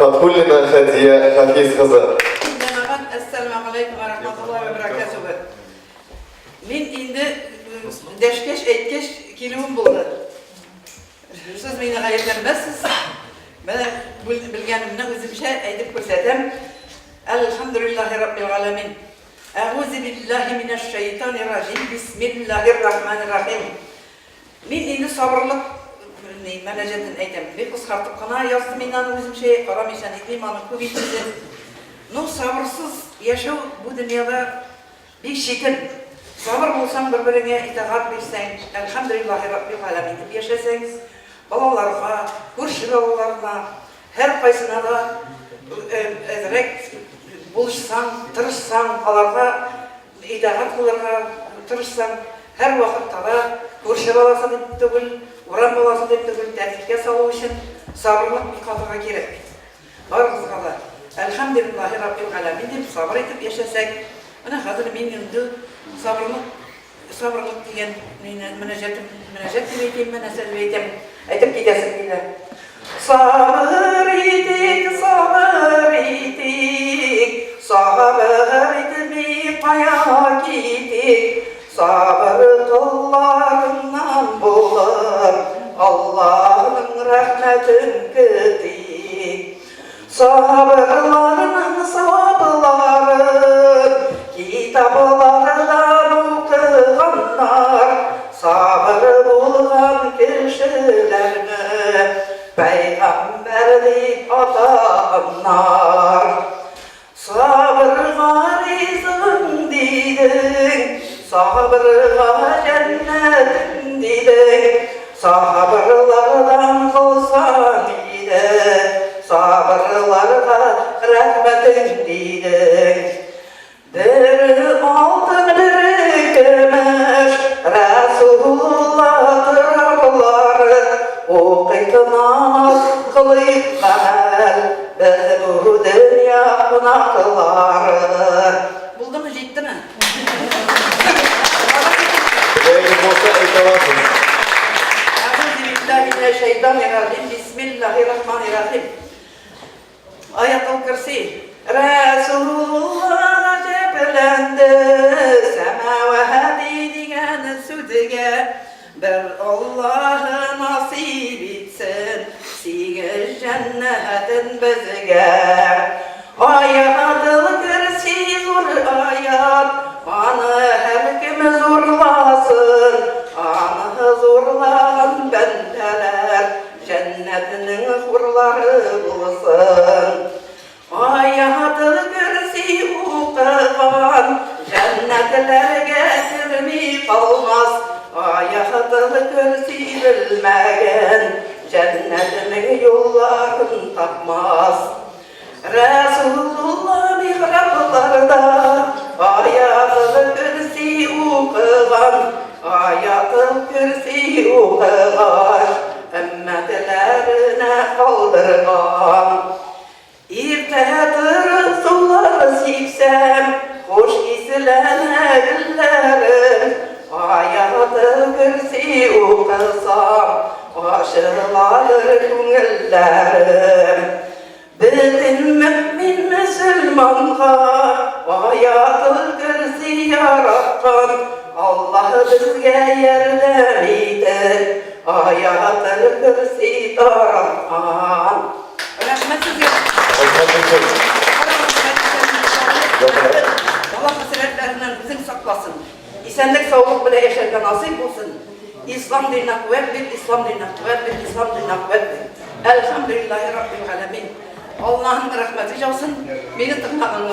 Fathullina Hatice Hafiz kızı. Esselamu Aleyküm ve Rahmetullahi ve Berekatuhu. Men indi deşkeş etkeş kilivim buldu. Siz meni gayetlenmezsiz. Ben bilgenimden özümşe edip görsetem. Elhamdülillahi Rabbil Alemin. Euzu billahi mineşşeytanirracim. Bismillahirrahmanirrahim. Men indi sabırlık menajeden aytam. Bir kıskartıp kana yazdım inan özümşe karamışan imanı kuvvetli. No sabırsız yaşam bu dünyada bir çetin. Sabır bulsan birbirine itaat etsen, elhamdülillahi Rabbil Alemin deb yaşasanız, balalarga, көрші balalarga, her kaysına da ezrek buluşsan, tırışsan, alarga itaat kılarga tırışsan, her vakitte da көрші balası deb tügül, uran balası deb tügül, tertipke salı için sabırlık bir katıga gerek. Barımızga da elhamdülillahi Rabbil Alemin deb sabır etip yaşasak, ana hazır men endi sabırlık degan münajat deb aytayım, men asal aytayım. Aytib ketasin deydi. Sabır edik, sabır etmey qaya ketik, sabır kıllarından bulur, Allah'ın rahmetin ketik. Sabırlarının sabırları, kitaplardan okuğanlar, sabır bulgan kişilerini peygamberlik atanlar. Sabırga rizqın dedin, sabırga cennetin dedin, sabırlardan kılsan dedin, sabırlarga rahmetin dedin. Bir altın bir gümüş Resulullah'tır abları, okuyup namaz kılıyıp amel, biz bu dünya konakları. Buldu mu, yetti mi? Değerli olsa eyvallah. Euzubillahimineşşeytanirracim. Bismillahirrahmanirrahim. Ayatul Kürsi. Resulullah ceplendi semavati digen südüge, bir Allah'ı nasip etsin sigiz cennetin bizge. Ayatul Kürsi zor ayat, anı her kim zorlasın, anı zorlayan bendeler cennetinin hurları bulsun. Ayatul Kürsi okuğan cennetlerge girmey kalmaz, Ayatul Kürsi bilmegen cennetinin yollarını tapmaz. Resulullah mihraplarda Ayatul Kürsi okuğan, Ayatul Kürsi okuğan ümmetlerine kaldırgan. İrtedir suları sipsem, hoş islene güllerim, Ayatul Kürsi okusam, aşılar gönüllerim. Bütün mümin Müslümanға Ayatul Kürsi yaratkan, Allah bizge yerlemeydir, Ayatul Kürsi taratkan. Allah meselelerinden bizi saklasın. İsenlik sağlık bile yaşarken nasip olsun. İslam dinine kuvvet bil, İslam dinine kuvvet bil, İslam dinine kuvvet bil. Elhamdülillahi Rabbil Alemin. Allah'ın rahmeti olsun. Beni tıkladın.